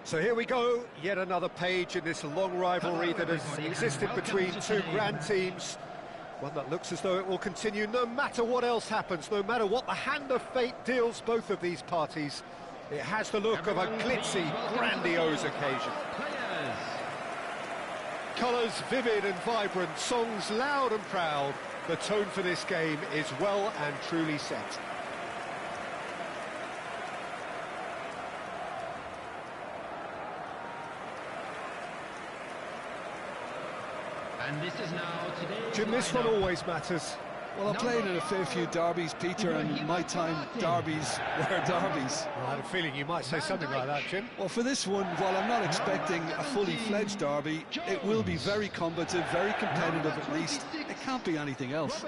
So here we go, yet another page in this long rivalry that has existed between two grand teams. One that looks as though it will continue no matter what else happens, no matter what the hand of fate deals both of these parties. It has the look of a glitzy, grandiose occasion. Colours vivid and vibrant, songs loud and proud. The tone for this game is well and truly set. And this is now today's Jim, this one always matters. Well, I played in a fair few derbies, Peter, and in my time, derbies were derbies. Well, I had a feeling you might say something like that, Jim. Well, for this one, while I'm not expecting a fully fledged derby, it will be very combative, very competitive at least. It can't be anything else.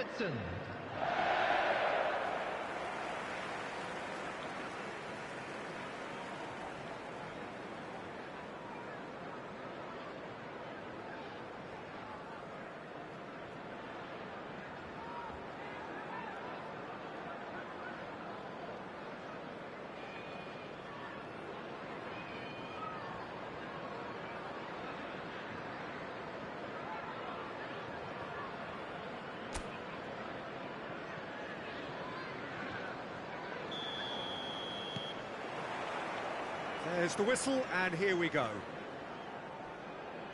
There's the whistle, and here we go.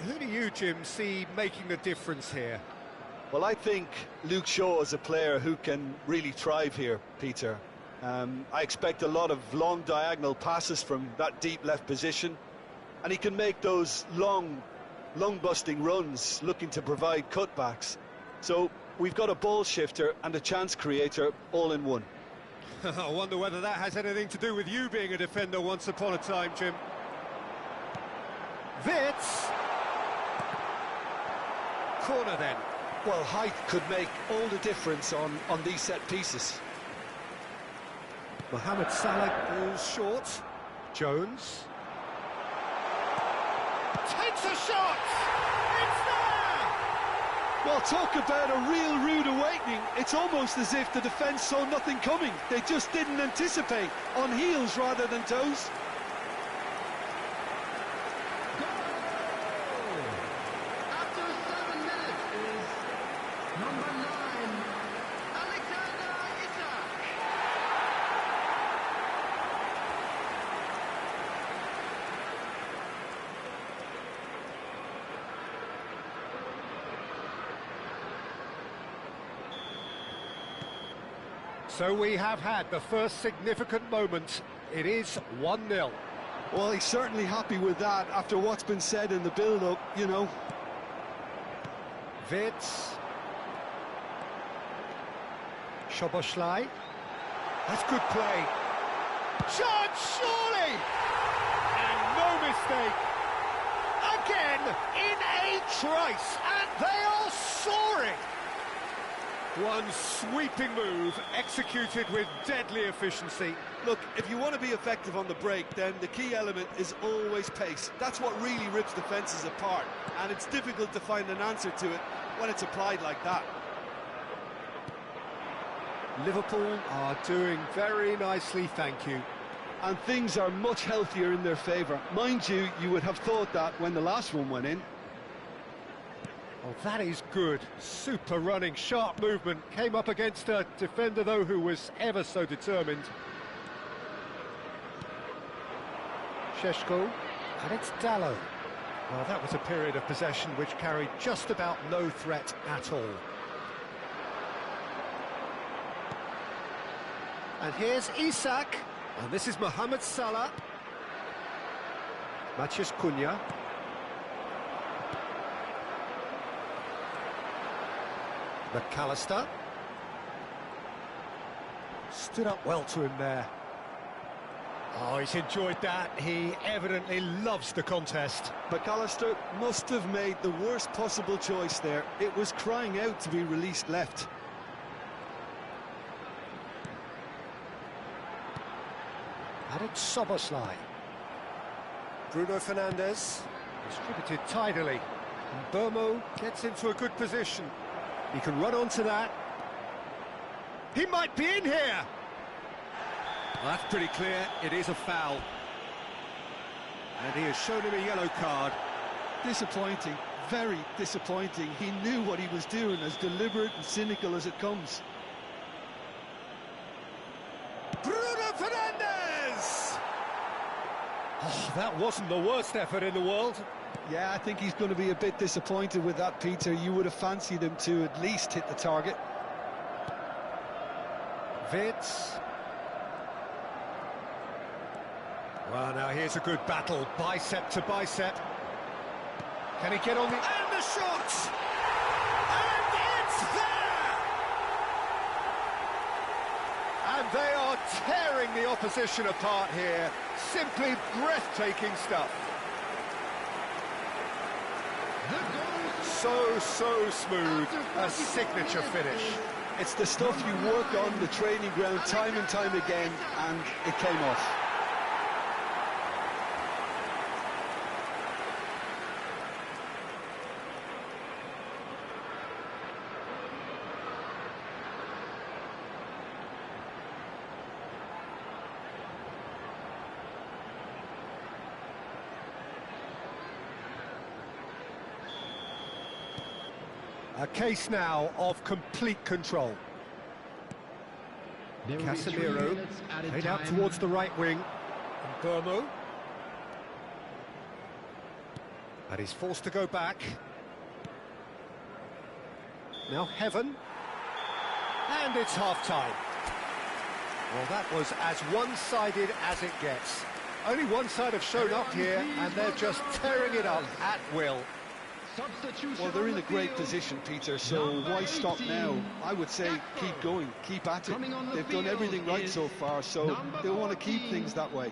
Who do you, Jim, see making the difference here? Well, I think Luke Shaw is a player who can really thrive here, Peter. I expect a lot of long diagonal passes from that deep left position, and he can make those long busting runs looking to provide cutbacks. So we've got a ball shifter and a chance creator all in one. I wonder whether that has anything to do with you being a defender once upon a time, Jim. Wits! Corner then. Well, height could make all the difference on these set pieces. Mohamed Salah goes short. Jones. Takes a shot! It's there! Well, talk about a real rude awakening. It's almost as if the defence saw nothing coming. They just didn't anticipate, on heels rather than toes. After 7 minutes is number 9, Ittihad. So we have had the first significant moment. It is 1-0. Well, he's certainly happy with that after what's been said in the build-up, you know. Wits. Szoboszlai. That's good play. Shot, surely! And no mistake. Again, in a trice, and they are soaring. One sweeping move, executed with deadly efficiency. Look, if you want to be effective on the break, then the key element is always pace. That's what really rips defences apart, and it's difficult to find an answer to it when it's applied like that. Liverpool are doing very nicely, thank you. And things are much healthier in their favour. Mind you, you would have thought that when the last one went in. Oh, that is good. Super running, sharp movement. Came up against a defender, though, who was ever so determined. Šeško, and it's Dalot. Well, that was a period of possession which carried just about no threat at all. And here's Isak, and this is Mohamed Salah. Matheus Cunha. McAllister. Stood up well to him there. Oh, he's enjoyed that. He evidently loves the contest. McAllister must have made the worst possible choice there. It was crying out to be released left. And it's Szoboszlai. Bruno Fernandes. Distributed tidily. And Burmo gets into a good position. He can run onto that. He might be in here. Well, that's pretty clear. It is a foul. And he has shown him a yellow card. Disappointing, very disappointing. He knew what he was doing, as deliberate and cynical as it comes. Bruno Fernandes! Oh, that wasn't the worst effort in the world. Yeah, I think he's going to be a bit disappointed with that, Peter. You would have fancied him to at least hit the target. Vids. Well, now here's a good battle, bicep to bicep. Can he get on the... And the shot! And it's there! And they are tearing the opposition apart here. Simply breathtaking stuff. So smooth, a signature finish. It's the stuff you work on the training ground time and time again, and it came off. A case now of complete control. Casemiro, played out towards the right wing. And Burmo. But he's forced to go back. Now Heaven. And it's half-time. Well, that was as one-sided as it gets. Only one side have shown up here, and they're just tearing it up at will. Well, they're in a great position, Peter, so why stop now? I would say keep going, keep at it. They've done everything right so far, so they'll want to keep things that way.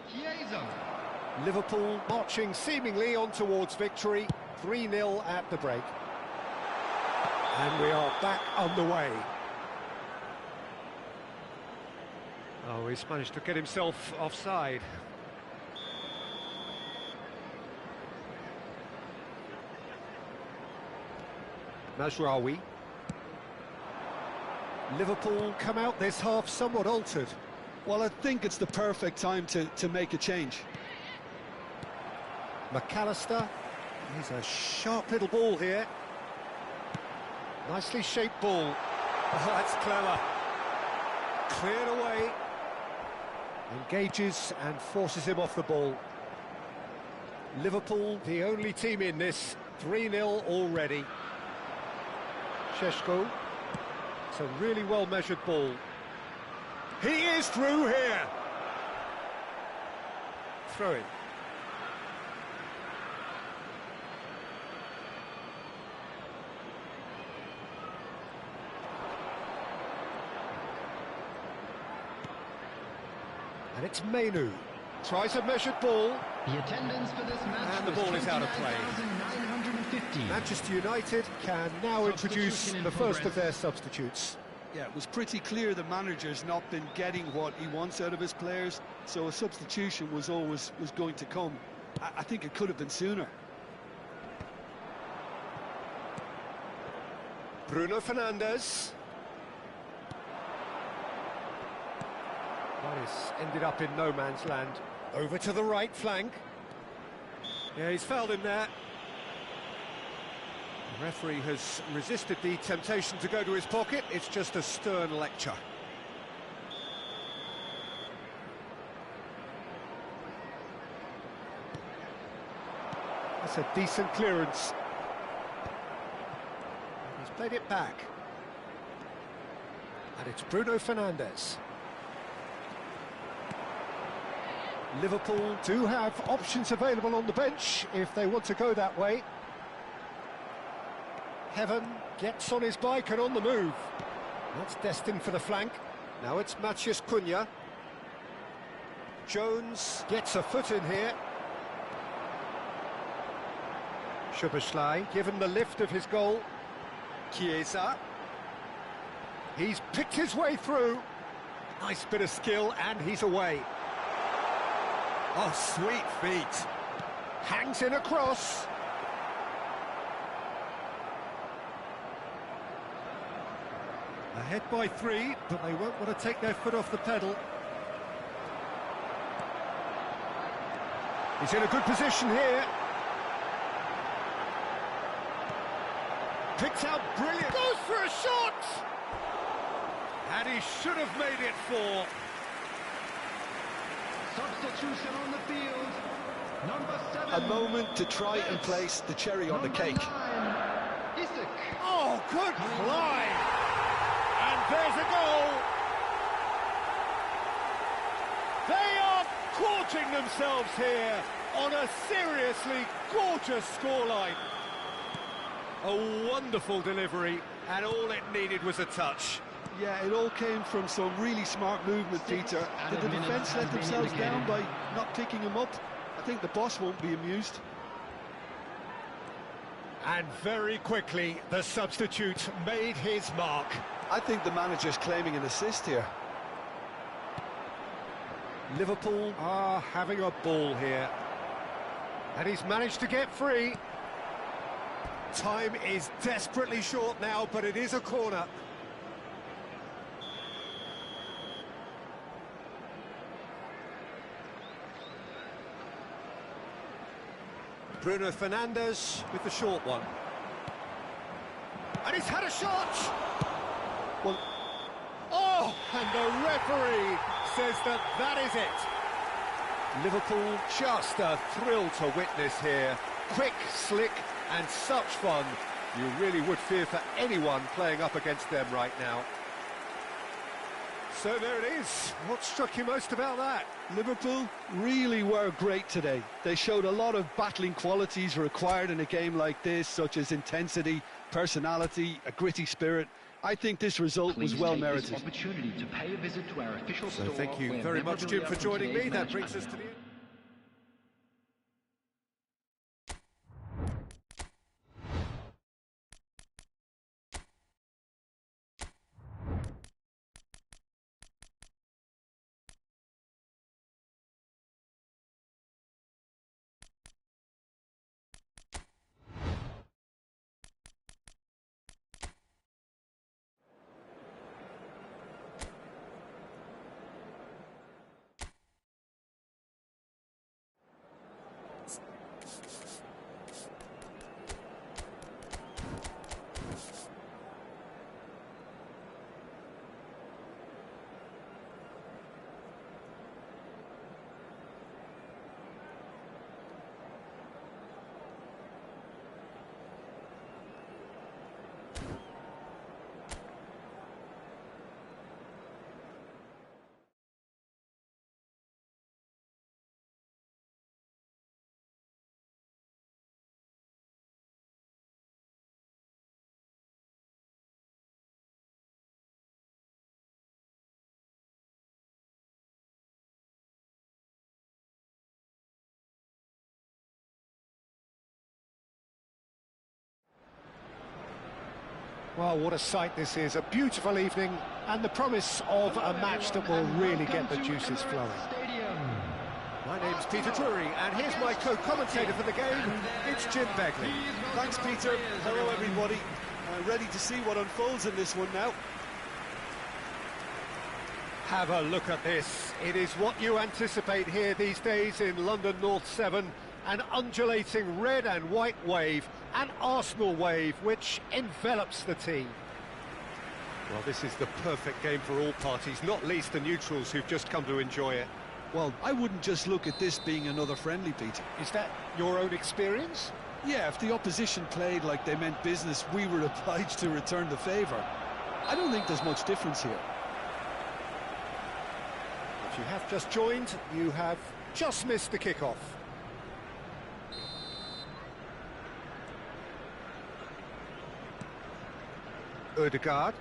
Liverpool marching seemingly on towards victory, 3-0 at the break. And we are back underway. Oh, he's managed to get himself offside. Mazraoui. Liverpool come out this half somewhat altered. Well, I think it's the perfect time to make a change. McAllister. He's a sharp little ball here. Nicely shaped ball. Oh, that's clever. Cleared away. Engages and forces him off the ball. Liverpool, the only team in this. 3-0 already. Sheshko. It's a really well-measured ball. He is through here. Throw it. And it's Mainu. Tries a measured ball. The attendance for this match, and the ball is out of play. Manchester United can now introduce the first of their substitutes. Yeah, it was pretty clear the manager's not been getting what he wants out of his players, so a substitution was going to come. I think it could have been sooner. Bruno Fernandes. Morris ended up in no man's land. Over to the right flank. Yeah, he's fouled him there. The referee has resisted the temptation to go to his pocket. It's just a stern lecture. That's a decent clearance. He's played it back. And it's Bruno Fernandes. Liverpool do have options available on the bench if they want to go that way. Heaven gets on his bike and on the move. That's destined for the flank. Now it's Matheus Cunha. Jones gets a foot in here. Szoboszlai given the lift of his goal. Chiesa. He's picked his way through. Nice bit of skill and he's away. Oh, sweet feet. Hangs in a cross. Ahead by 3, but they won't want to take their foot off the pedal. He's in a good position here. Picked out brilliant. Goes for a shot! And he should have made it 4. Substitution on the field. Number 7. A moment to try and place the cherry on the cake. Oh, good fly! And there's a goal! They are courting themselves here on a seriously gorgeous scoreline. A wonderful delivery, and all it needed was a touch. Yeah, it all came from some really smart movement, Peter. Did the defence let themselves down by not picking him up? I think the boss won't be amused. And very quickly, the substitute made his mark. I think the manager's claiming an assist here. Liverpool are having a ball here. And he's managed to get free. Time is desperately short now, but it is a corner. Bruno Fernandes with the short one. And he's had a shot! Well, oh, and the referee says that that is it. Liverpool, just a thrill to witness here. Quick, slick, and such fun. You really would fear for anyone playing up against them right now. So there it is. What struck you most about that? Liverpool really were great today. They showed a lot of battling qualities required in a game like this, such as intensity, personality, a gritty spirit. I think this result was well merited. Opportunity to pay a visit to our official store. Thank you very much, Jim, for joining me. That brings us to the end. Well, what a sight this is, a beautiful evening, and the promise of a match that will really get the juices flowing. My name's Peter Drury, and here's my co-commentator for the game, it's Jim Begley. Thanks, Peter. Hello, everybody. Ready to see what unfolds in this one now. Have a look at this. It is what you anticipate here these days in London North 7. An undulating red and white wave, an Arsenal wave, which envelops the team. Well, this is the perfect game for all parties, not least the neutrals who've just come to enjoy it. Well, I wouldn't just look at this being another friendly, Peter. Is that your own experience? Yeah, if the opposition played like they meant business, we were obliged to return the favour. I don't think there's much difference here. If you have just joined, you have just missed the kick-off. Ødegaard.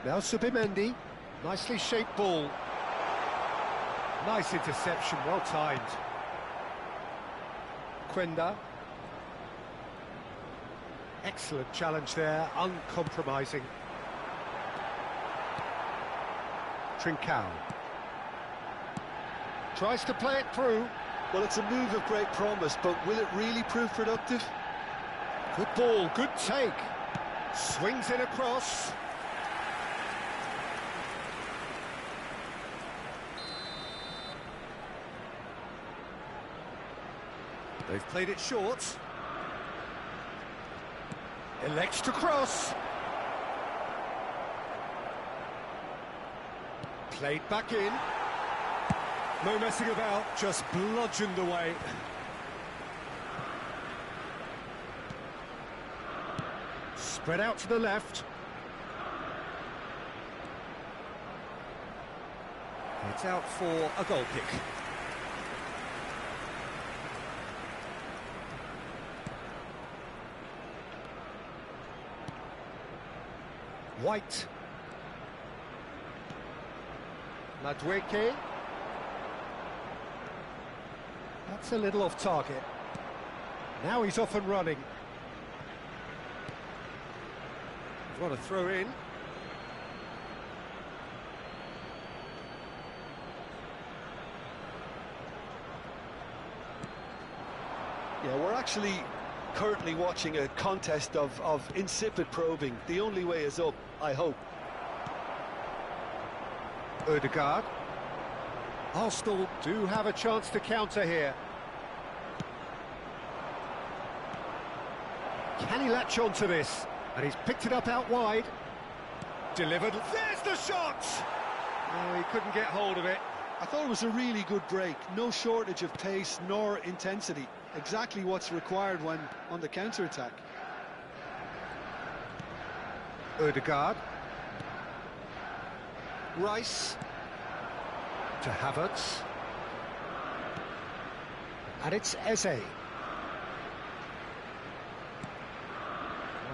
Now Subimendi. Nicely shaped ball. Nice interception, well timed. Quenda. Excellent challenge there, uncompromising. Trincao. Tries to play it through. Well, it's a move of great promise, but will it really prove productive? Good ball, good take. Swings it across. They've played it short. Elects to cross. Played back in. No messing about, just bludgeoned away. Spread out to the left. It's out for a goal kick. White. Madueke. That's a little off target. Now he's off and running. What a throw in. Yeah, we're actually currently watching a contest of insipid probing. The only way is up, I hope. Odegaard. Arsenal do have a chance to counter here. Can he latch on to this? And he's picked it up out wide. Delivered. There's the shot! Oh, he couldn't get hold of it. I thought it was a really good break. No shortage of pace nor intensity. Exactly what's required when on the counter-attack. Odegaard. Rice. To Havertz. And it's Eze. Well,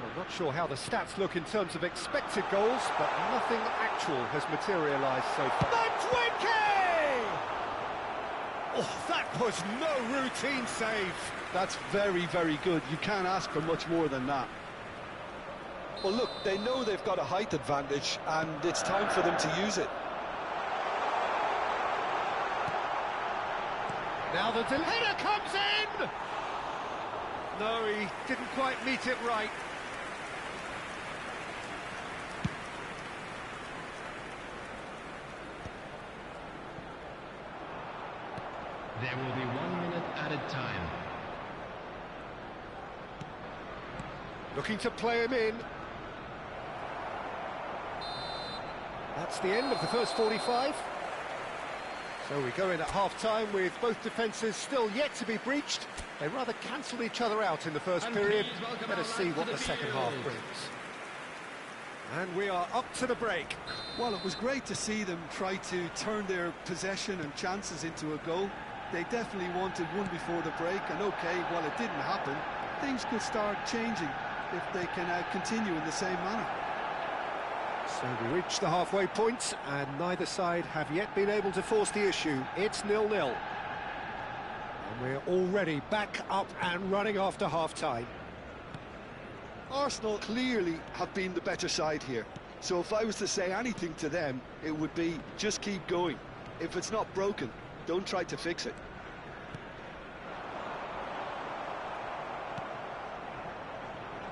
I'm not sure how the stats look in terms of expected goals, but nothing actual has materialised so far. Oh, that was no routine save. That's very, very good. You can't ask for much more than that. Well, look, they know they've got a height advantage, and it's time for them to use it. Now the header comes in! No, he didn't quite meet it right. There will be 1 minute added time. Looking to play him in. That's the end of the first 45. So we go in at half-time with both defences still yet to be breached. They rather cancelled each other out in the first period. Let us see what the second half brings. And we are up to the break. Well, it was great to see them try to turn their possession and chances into a goal. They definitely wanted one before the break, and okay, while it didn't happen, things could start changing if they can continue in the same manner. So we reach the halfway point, and neither side have yet been able to force the issue. It's 0-0. And we're already back up and running after half-time. Arsenal clearly have been the better side here. So if I was to say anything to them, it would be just keep going. If it's not broken, don't try to fix it.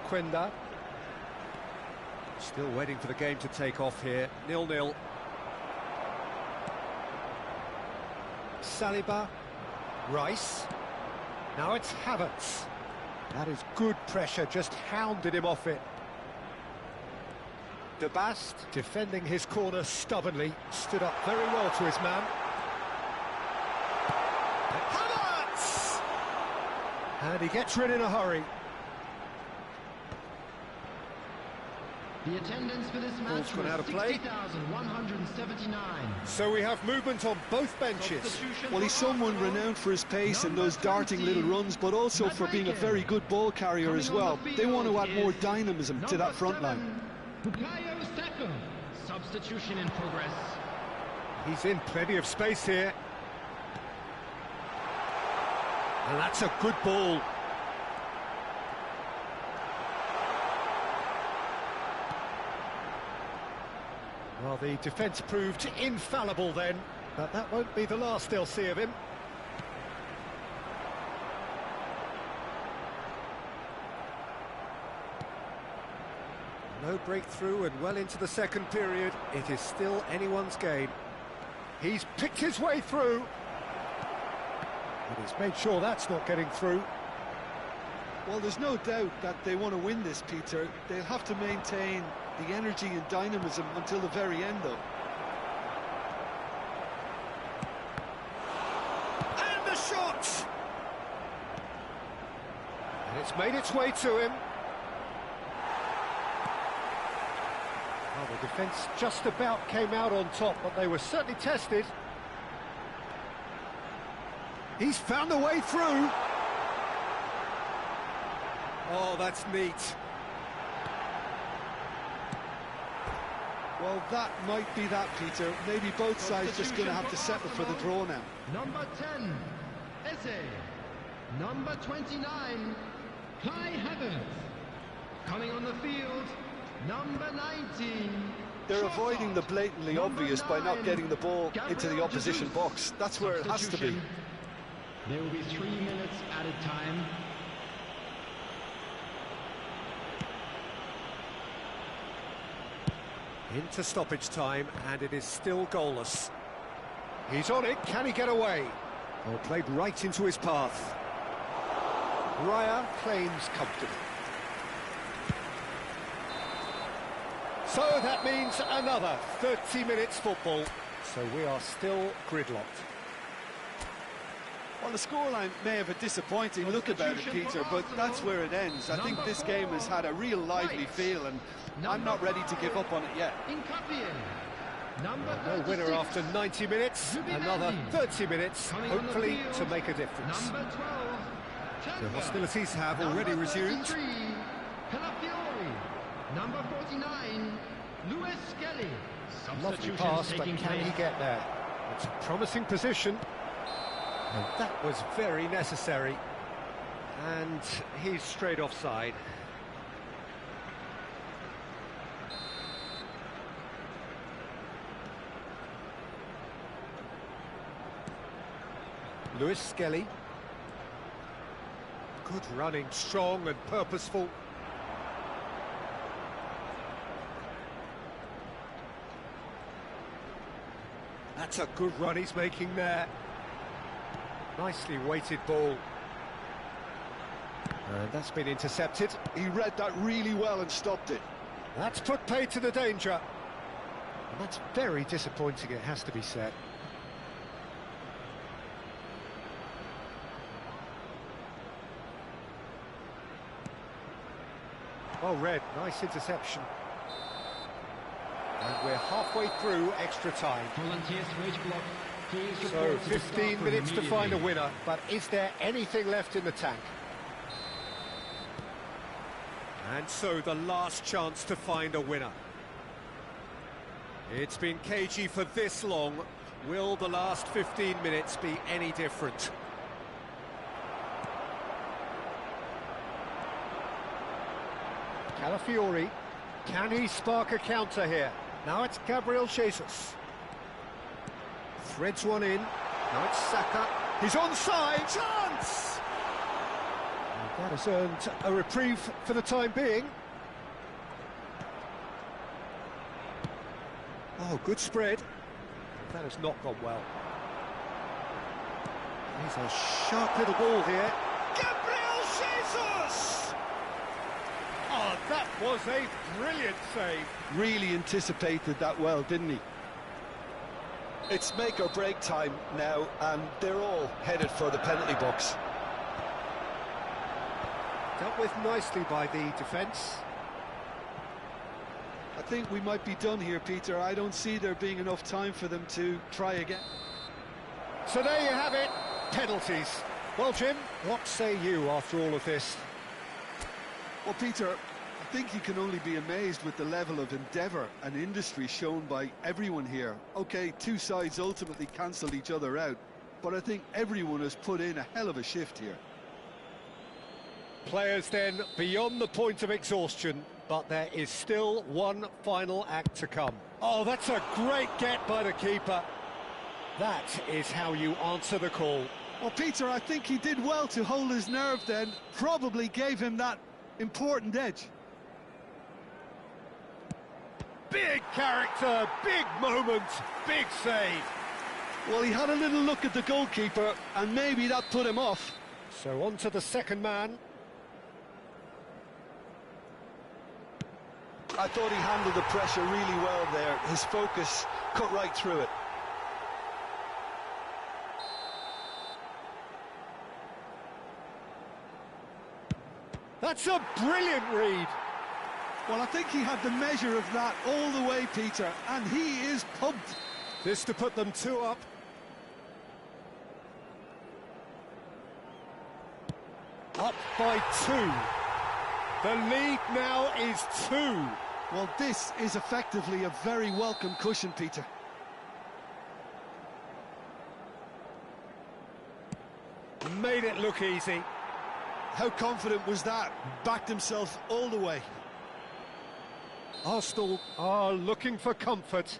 Quenda. Still waiting for the game to take off here. 0-0. Saliba. Rice. Now it's Havertz. That is good pressure, just hounded him off it. De Bast, defending his corner stubbornly, stood up very well to his man. Havertz! And he gets rid in a hurry. The attendance for this match gone out of was play. 60,179. So we have movement on both benches. Well, he's someone renowned for his pace and those darting little runs, but also for being a very good ball carrier as well. They want to add more dynamism to that front line. Substitution in progress. He's in plenty of space here. And that's a good ball. Well, the defence proved infallible then, but that won't be the last they'll see of him. No breakthrough and well into the second period. It is still anyone's game. He's picked his way through. But he's made sure that's not getting through. Well, there's no doubt that they want to win this, Peter. They'll have to maintain the energy and dynamism until the very end, though. And the shot! And it's made its way to him. Well, the defence just about came out on top, but they were certainly tested. He's found a way through. Oh, that's neat. Well, that might be that, Peter. Maybe both sides just going to have to settle for the draw now. Number 10, Eze. Number 29, Kai Havertz. Coming on the field, number 19. They're avoiding the blatantly obvious by not getting the ball into the opposition box. That's where it has to be. There will be 3 minutes added time. Into stoppage time, and it is still goalless. He's on it, can he get away? Oh, played right into his path. Raya claims comfortably. So that means another 30 minutes football. So we are still gridlocked. Well, the scoreline may have a disappointing look about it, Peter, but that's where it ends. I think this game has had a real lively feel, and I'm not ready to give up on it yet. No winner after 90 minutes, another 30 minutes, hopefully to make a difference. The hostilities have already resumed. Number 49, Luis Skelly. Lovely pass, but can he get there? It's a promising position. And that was very necessary. And he's straight offside. Luis Skelly. Good running, strong and purposeful. That's a good run he's making there. Nicely weighted ball. And that's been intercepted. He read that really well and stopped it. That's put paid to the danger. And that's very disappointing, it has to be said. Well read, nice interception. And we're halfway through extra time. So 15 minutes to find a winner, but is there anything left in the tank? And so the last chance to find a winner. It's been cagey for this long. Will the last 15 minutes be any different? Calafiori, can he spark a counter here? Now it's Gabriel Jesus. Threads one in. Now it's Saka. He's onside. Chance! And that has earned a reprieve for the time being. Oh, good spread. That has not gone well. He's a sharp little ball here. Gabriel Jesus! Oh, that was a brilliant save. Really anticipated that well, didn't he? It's make or break time now, and they're all headed for the penalty box. Dealt with nicely by the defence. I think we might be done here, Peter. I don't see there being enough time for them to try again. So there you have it, penalties. Well, Jim, what say you after all of this? Well, Peter, I think you can only be amazed with the level of endeavour and industry shown by everyone here. OK, two sides ultimately cancelled each other out, but I think everyone has put in a hell of a shift here. Players then beyond the point of exhaustion, but there is still one final act to come. Oh, that's a great get by the keeper. That is how you answer the call. Well, Peter, I think he did well to hold his nerve then, probably gave him that important edge. Big character, big moment, big save. Well, he had a little look at the goalkeeper, and maybe that put him off. So on to the second man. I thought he handled the pressure really well there. His focus cut right through it. That's a brilliant read. Well, I think he had the measure of that all the way, Peter, and he is pumped. This to put them 2 up. Up by 2. The lead now is 2. Well, this is effectively a very welcome cushion, Peter. Made it look easy. How confident was that? Backed himself all the way. Arsenal are looking for comfort.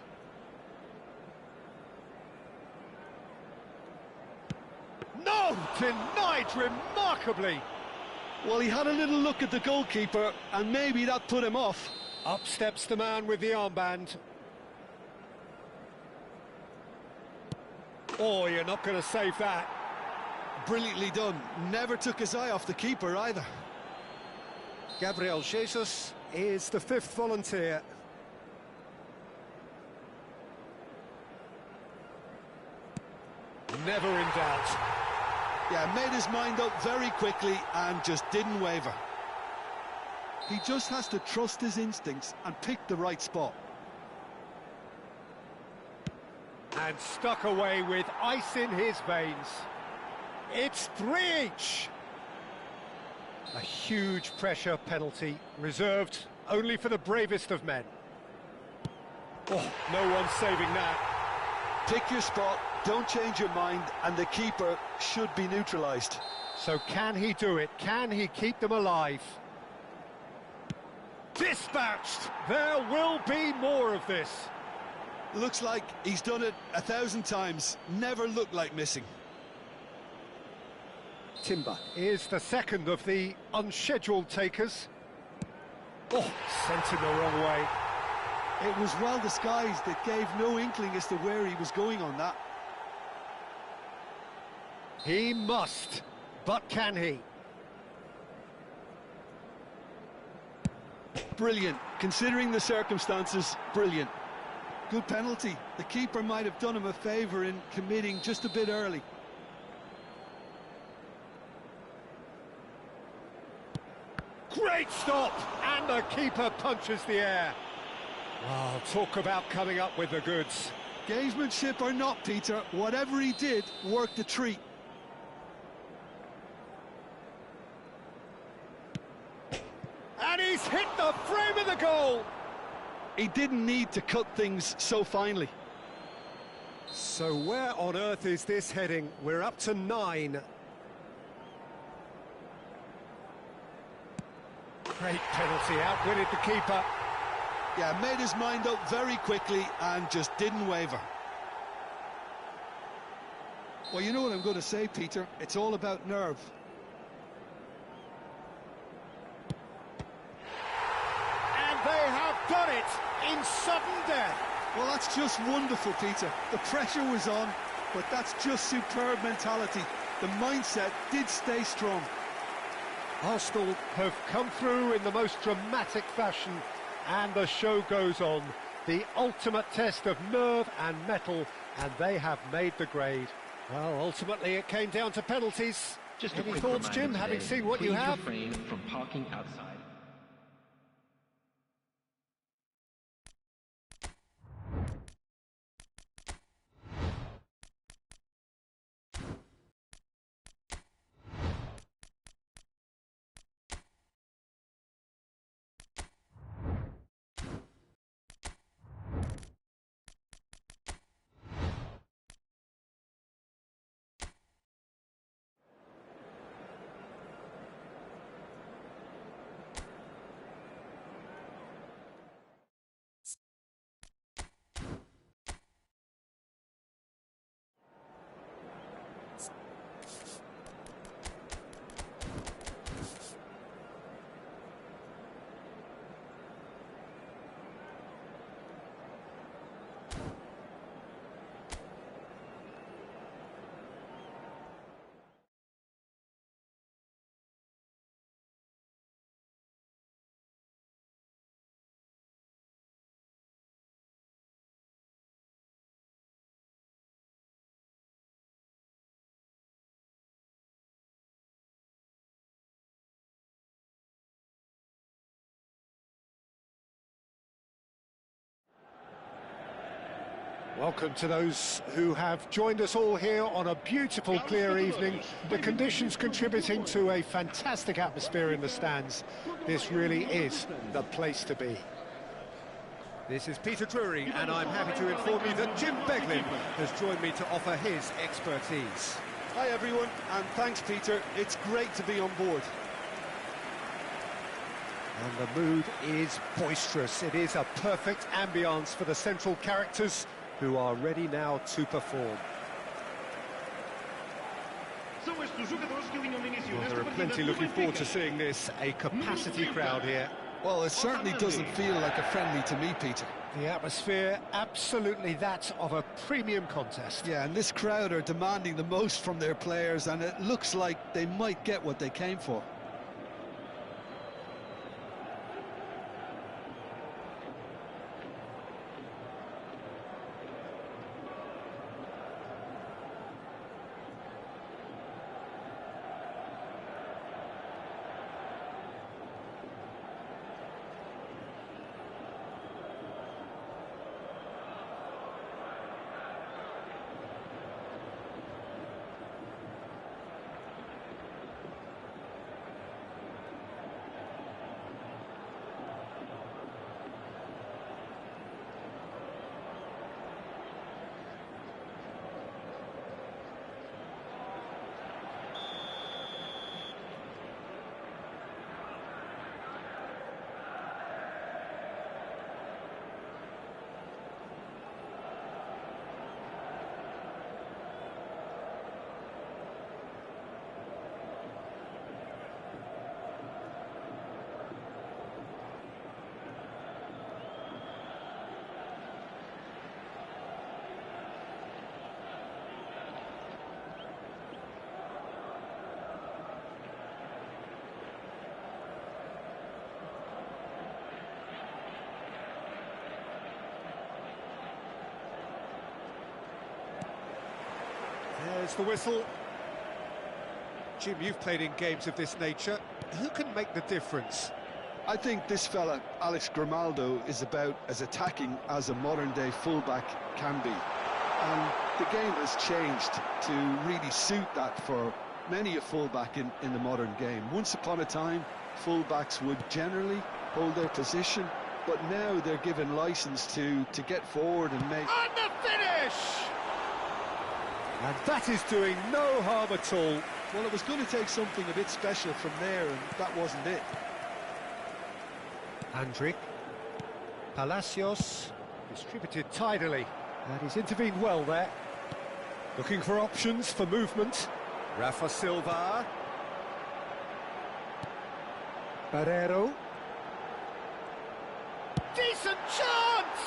No! Denied remarkably. Well, he had a little look at the goalkeeper, and maybe that put him off. Up steps the man with the armband. Oh, you're not going to save that. Brilliantly done. Never took his eye off the keeper either. Gabriel Jesus is the 5th volunteer. Never in doubt. Yeah, made his mind up very quickly and just didn't waver. He just has to trust his instincts and pick the right spot. And stuck away with ice in his veins. It's 3 each. A huge pressure penalty, reserved only for the bravest of men. Oh, no one's saving that. Pick your spot, don't change your mind, and the keeper should be neutralised. So can he do it? Can he keep them alive? Dispatched! There will be more of this. Looks like he's done it 1,000 times. Never looked like missing. Timber is the second of the unscheduled takers. Oh, sent in the wrong way. It was well disguised. It gave no inkling as to where he was going on that. He must, but can he? Brilliant. Considering the circumstances, brilliant. Good penalty. The keeper might have done him a favour in committing just a bit early. Great stop! And the keeper punches the air. Wow, talk about coming up with the goods. Gamesmanship or not, Peter, whatever he did worked a treat. And he's hit the frame of the goal! He didn't need to cut things so finely. So where on earth is this heading? We're up to 9. Great penalty, outwitted the keeper. Yeah, made his mind up very quickly and just didn't waver. Well, you know what I'm going to say, Peter. It's all about nerve. And they have done it in sudden death. Well, that's just wonderful, Peter. The pressure was on, but that's just superb mentality. The mindset did stay strong. Arsenal have come through in the most dramatic fashion, and the show goes on. The ultimate test of nerve and mettle, and they have made the grade. Well, ultimately it came down to penalties. Just Any a quick thoughts, Jim, reminder having today, seen what you please have? refrain from parking outside. Welcome to those who have joined us all here on a beautiful, clear evening. The conditions contributing to a fantastic atmosphere in the stands. This really is the place to be. This is Peter Drury, and I'm happy to inform you that Jim Beglin has joined me to offer his expertise. Hi everyone, and thanks Peter. It's great to be on board. And the mood is boisterous. It is a perfect ambience for the central characters, who are ready now to perform. Well, there are plenty looking forward to seeing this, a capacity crowd here. Well, it certainly doesn't feel like a friendly to me, Peter. The atmosphere, absolutely that of a premium contest. Yeah, and this crowd are demanding the most from their players, and it looks like they might get what they came for. There's the whistle. Jim, you've played in games of this nature. Who can make the difference? I think this fella, Alex Grimaldo, is about as attacking as a modern-day fullback can be. And the game has changed to really suit that for many a fullback in the modern game. Once upon a time, fullbacks would generally hold their position, but now they're given license to get forward and make... And the finish! And that is doing no harm at all. Well, it was going to take something a bit special from there, and that wasn't it. Andrick. Palacios. Distributed tidily. And he's intervened well there. Looking for options for movement. Rafa Silva. Barreiro. Decent chance!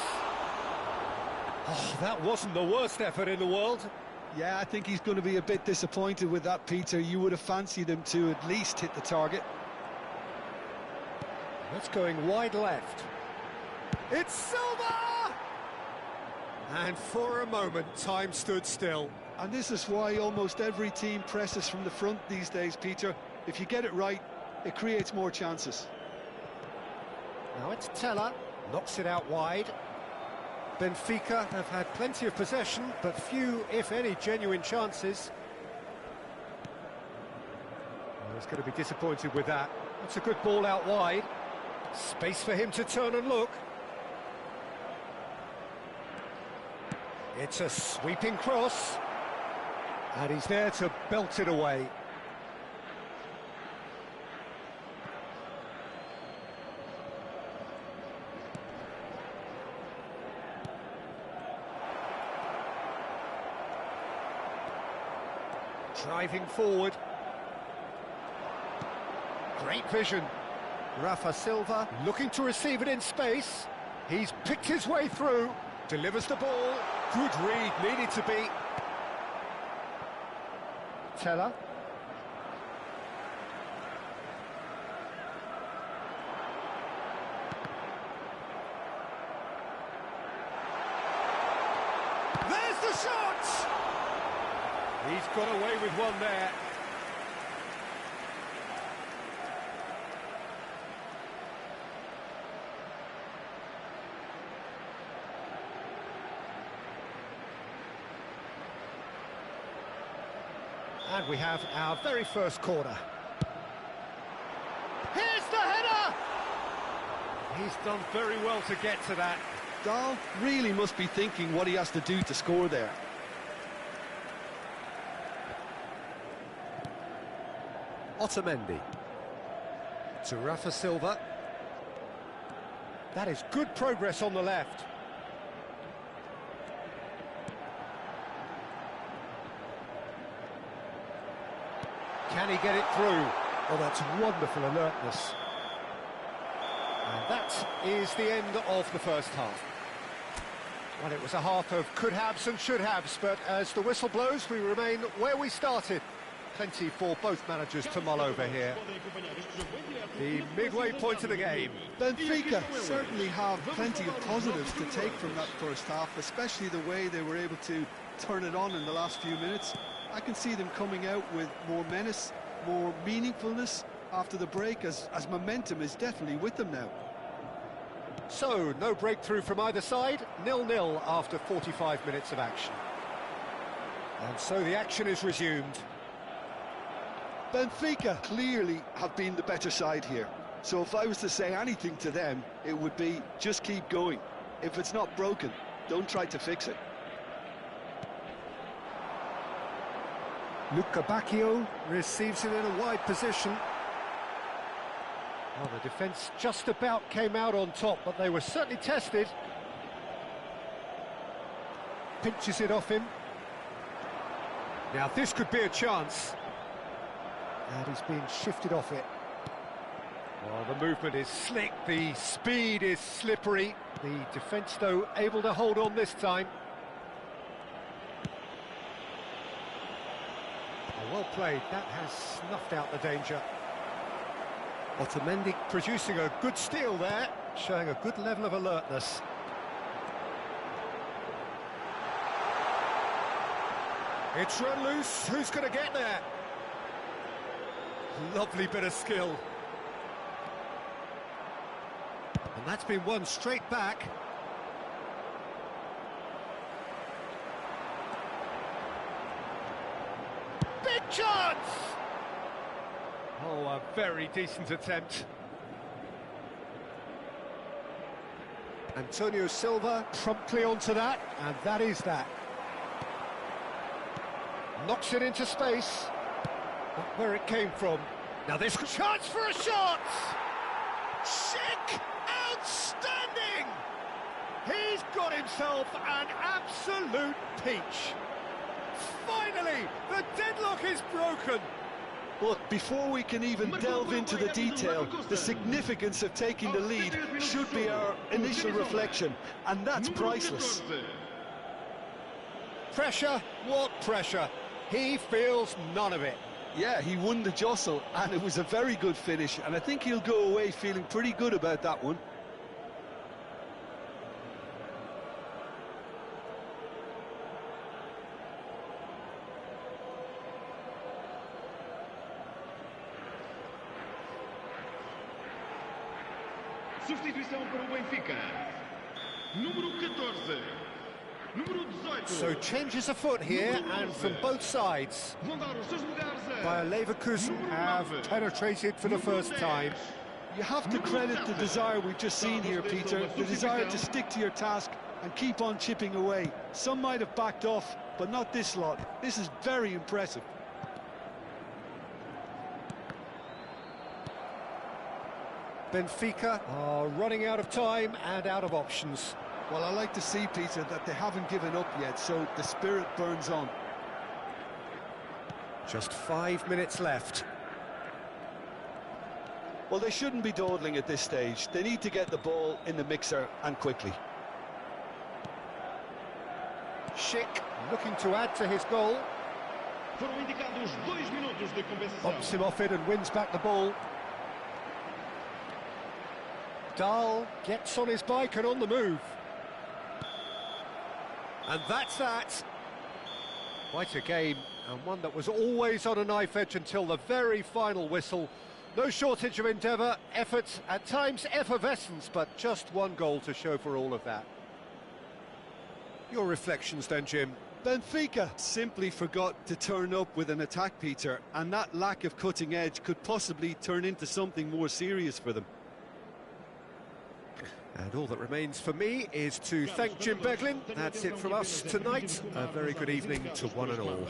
Oh, that wasn't the worst effort in the world. Yeah, I think he's going to be a bit disappointed with that, Peter. You would have fancied him to at least hit the target. That's going wide left. It's Silva! And for a moment, time stood still. And this is why almost every team presses from the front these days, Peter. If you get it right, it creates more chances. Now it's Teller, knocks it out wide. Benfica have had plenty of possession, but few, if any, genuine chances. Well, he's going to be disappointed with that. That's a good ball out wide. Space for him to turn and look. It's a sweeping cross. And he's there to belt it away. Driving forward. Great vision. Rafa Silva looking to receive it in space. He's picked his way through. Delivers the ball. Good read, needed to be. Teller. There's the shot! He's got away with one there. And we have our very first corner. Here's the header! He's done very well to get to that. Dahl really must be thinking what he has to do to score there. Otamendi. To Rafa Silva. That is good progress on the left. Can he get it through? Oh, that's wonderful alertness. And that is the end of the first half. Well, it was a half of could-haves and should-haves, but as the whistle blows, we remain where we started. Plenty for both managers to mull over here. The midway point of the game. Benfica certainly have plenty of positives to take from that first half, especially the way they were able to turn it on in the last few minutes. I can see them coming out with more menace, more meaningfulness after the break, as momentum is definitely with them now. So, no breakthrough from either side, 0-0 after 45 minutes of action. And so the action is resumed. Benfica clearly have been the better side here. So if I was to say anything to them, it would be just keep going. If it's not broken, don't try to fix it. Luca Bacchio receives it in a wide position. Well, the defence just about came out on top, but they were certainly tested. Pinches it off him. Now this could be a chance. And he's been shifted off it. Well, the movement is slick, the speed is slippery. The defence, though, able to hold on this time. Well played, that has snuffed out the danger. Otamendi producing a good steal there, showing a good level of alertness. It's run loose, who's going to get there? Lovely bit of skill. And that's been won straight back. Big chance! Oh, a very decent attempt. Antonio Silva promptly onto that, and that is that. Knocks it into space. Not where it came from. Now this chance for a shot! Schick! Outstanding! He's got himself an absolute peach. Finally, the deadlock is broken. But before we can even delve into the detail, the significance of taking the lead should be our initial reflection, and that's priceless. Pressure? What pressure? He feels none of it. Yeah, he won the jostle, and it was a very good finish, and I think he'll go away feeling pretty good about that one. Substituição para o Benfica. Número 14. Número 18. So changes afoot here, and from both sides. Vão dar os seus lugares. Bayer Leverkusen have penetrated for the first time. You have to credit the desire we've just seen here, Peter, the desire to stick to your task and keep on chipping away. Some might have backed off, but not this lot. This is very impressive. Benfica are running out of time and out of options. Well, I like to see, Peter, that they haven't given up yet, so the spirit burns on. Just 5 minutes left. Well, they shouldn't be dawdling at this stage. They need to get the ball in the mixer, and quickly. Schick looking to add to his goal. Foram indicados 2 minutos de compensação. Bumps him off it and wins back the ball. Dahl gets on his bike and on the move. And that's that. Quite a game, and one that was always on a knife edge until the very final whistle. No shortage of endeavour, effort, at times effervescence, but just one goal to show for all of that. Your reflections then, Jim? Benfica simply forgot to turn up with an attack, Peter, and that lack of cutting edge could possibly turn into something more serious for them. And all that remains for me is to thank Jim Beglin. That's it from us tonight. A very good evening to one and all.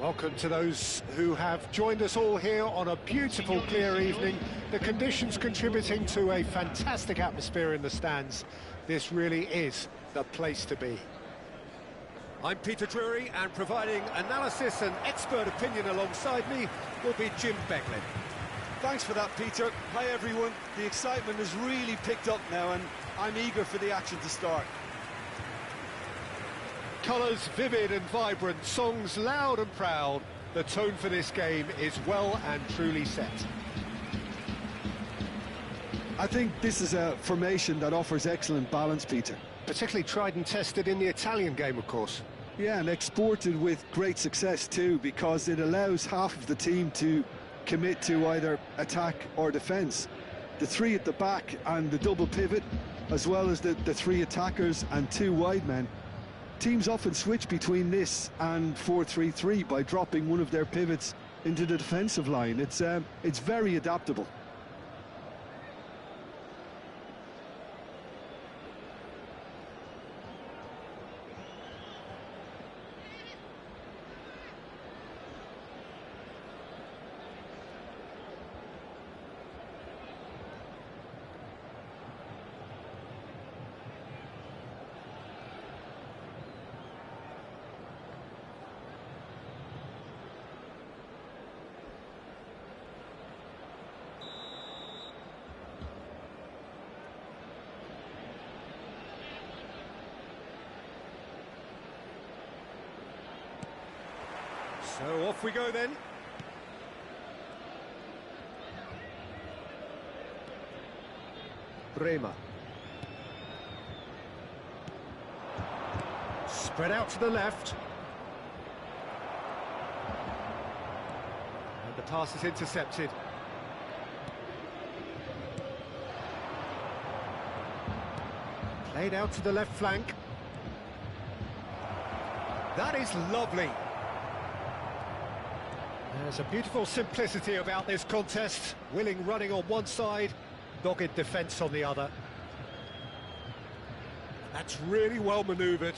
Welcome to those who have joined us all here on a beautiful, clear evening. The conditions contributing to a fantastic atmosphere in the stands. This really is the place to be. I'm Peter Drury, and providing analysis and expert opinion alongside me will be Jim Beglin. Thanks for that, Peter. Hi, everyone. The excitement has really picked up now, and I'm eager for the action to start. Colours vivid and vibrant, songs loud and proud. The tone for this game is well and truly set. I think this is a formation that offers excellent balance, Peter. Particularly tried and tested in the Italian game, of course. Yeah, and exported with great success too, because it allows half of the team to commit to either attack or defence. The three at the back and the double pivot, as well as the three attackers and two wide men. Teams often switch between this and 4-3-3 by dropping one of their pivots into the defensive line. It's very adaptable. So off we go then. Bremer. Spread out to the left. And the pass is intercepted. Played out to the left flank. That is lovely. There's a beautiful simplicity about this contest. Willing running on one side, dogged defence on the other. That's really well manoeuvred.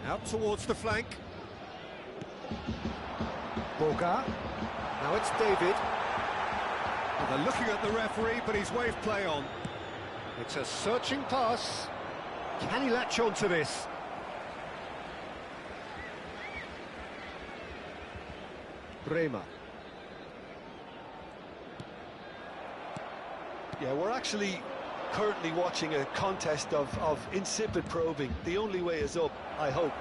Out towards the flank. Boca. Now it's David. Well, they're looking at the referee, but he's waved play on. It's a searching pass. Can he latch on to this? Bremer. Yeah, we're actually currently watching a contest of insipid probing. The only way is up, I hope.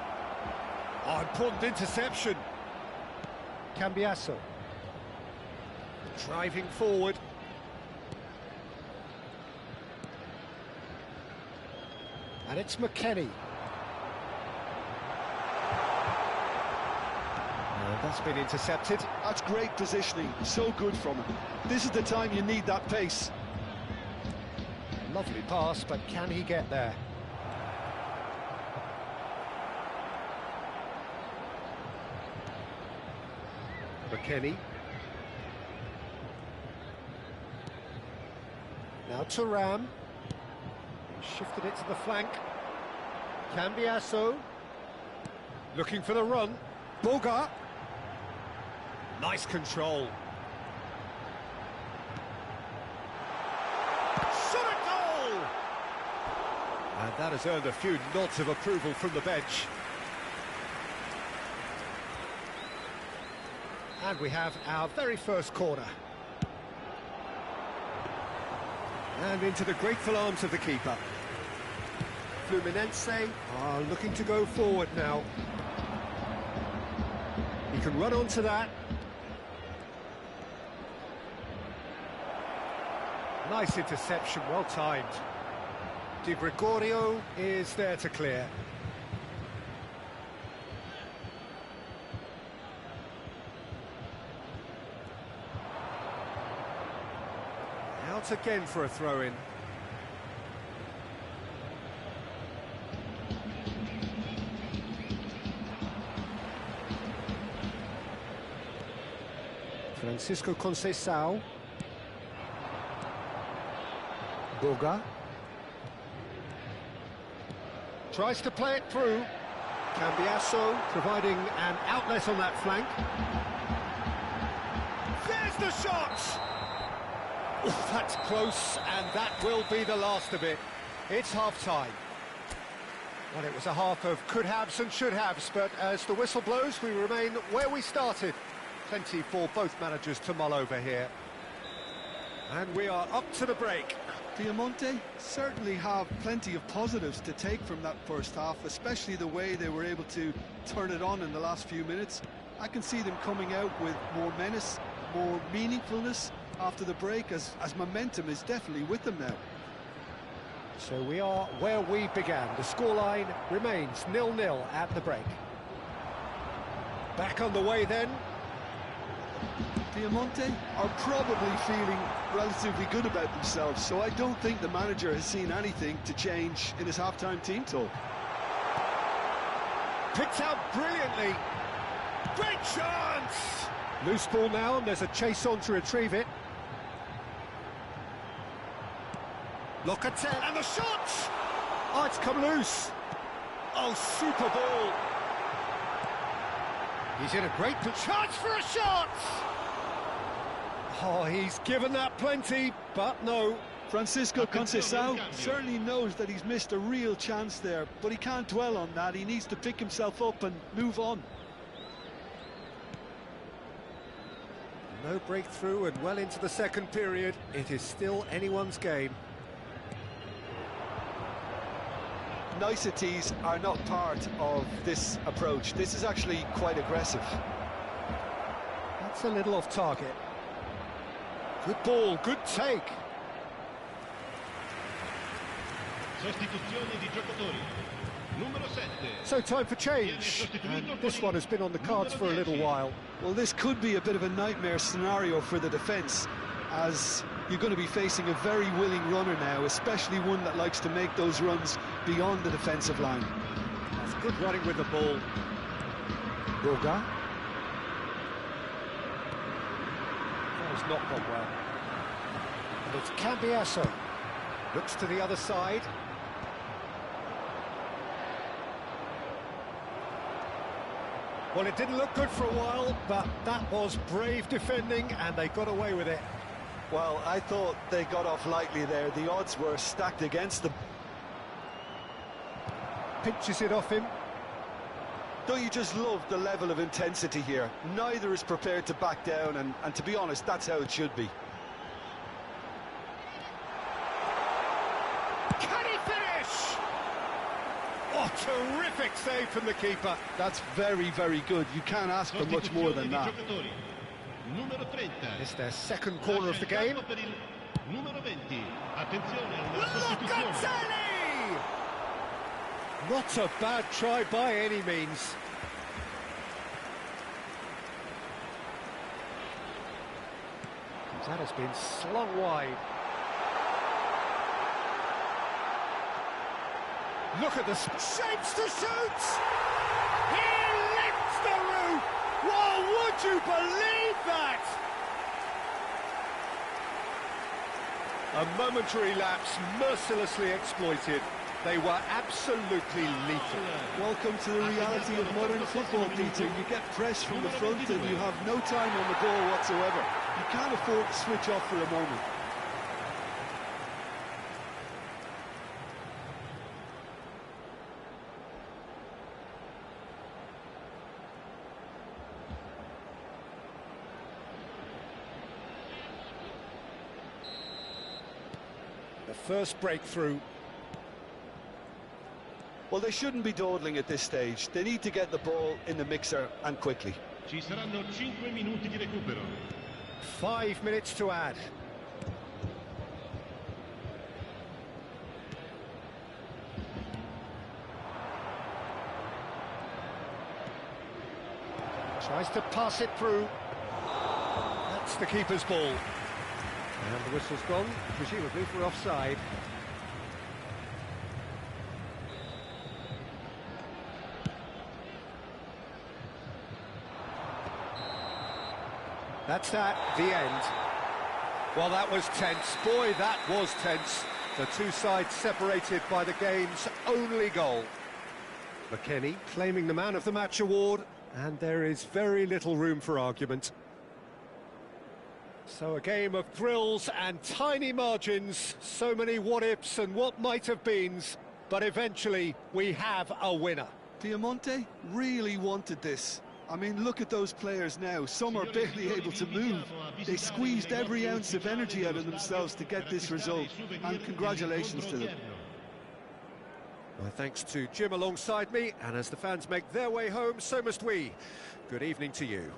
Oh, important interception. Cambiasso. Driving forward. And it's McKennie. That's been intercepted. That's great positioning, so good from him. This is the time you need that pace. Lovely pass, but can he get there? McKennie. Now to Ram. Shifted it to the flank. Cambiasso. Looking for the run. Boca. Nice control. Shot a goal! And that has earned a few nods of approval from the bench. And we have our very first corner. And into the grateful arms of the keeper. Fluminense are looking to go forward now. He can run onto that. Nice interception, well timed. Di Gregorio is there to clear. Out again for a throw-in. Francisco Conceição. Boga. Tries to play it through. Cambiasso providing an outlet on that flank. There's the shot! Oof, that's close, and that will be the last of it. It's half-time. Well, it was a half of could-haves and should-haves, but as the whistle blows, we remain where we started. Plenty for both managers to mull over here. And we are up to the break. Diamante certainly have plenty of positives to take from that first half, especially the way they were able to turn it on in the last few minutes. I can see them coming out with more menace, more meaningfulness after the break, as momentum is definitely with them now. So we are where we began. The scoreline remains 0-0 at the break. Back on the way then. Diamante are probably feeling relatively good about themselves, so I don't think the manager has seen anything to change in his half-time team talk. Picked out brilliantly. Great chance! Loose ball now, and there's a chase on to retrieve it. Locatelli, and the shot! Oh, it's come loose. Oh, super ball. He's in a great chance for a shot! Oh, he's given that plenty, but no. Francisco Conceição certainly knows that he's missed a real chance there, but he can't dwell on that. He needs to pick himself up and move on. No breakthrough and well into the second period. It is still anyone's game. Niceties are not part of this approach. This is actually quite aggressive. That's a little off target. Good ball, good take. Sostituzione di giocatori. Numero 7. So time for change. And this one has been on the cards for a little while. Well, this could be a bit of a nightmare scenario for the defence, as you're going to be facing a very willing runner now, especially one that likes to make those runs beyond the defensive line. That's good running with the ball. Boga. That has not gone well. And it's Cambiasso. Looks to the other side. Well, it didn't look good for a while, but that was brave defending, and they got away with it. Well, I thought they got off lightly there. The odds were stacked against them. Pinches it off him. Don't you just love the level of intensity here? Neither is prepared to back down, and to be honest, that's how it should be. Can he finish? Oh, terrific save from the keeper. That's very, very good. You can't ask for much more than that. It's their second corner of the game. Locatelli! Not a bad try by any means. That has been slung wide. Look at the shapes to shoot! He lifts the roof! Well, would you believe that? A A momentary lapse mercilessly exploited. They were absolutely lethal. Welcome to the reality of modern football, Peter. You get press from the front and you have no time on the ball whatsoever. You can't afford to switch off for a moment. The first breakthrough. Well, they shouldn't be dawdling at this stage. They need to get the ball in the mixer and quickly. Ci saranno 5 minuti di recupero. 5 minutes to add. Tries to pass it through. That's the keeper's ball. And the whistle's gone, presumably for offside. That's that, the end. Well, that was tense. Boy, that was tense. The two sides separated by the game's only goal. McKennie claiming the Man of the Match award, and there is very little room for argument. So a game of thrills and tiny margins, so many what-ifs and what-might-have-beens, but eventually we have a winner. Diamante really wanted this. I mean, look at those players now. Some are barely able to move. They squeezed every ounce of energy out of themselves to get this result, and congratulations to them. My thanks to Jim alongside me, and as the fans make their way home, so must we. Good evening to you.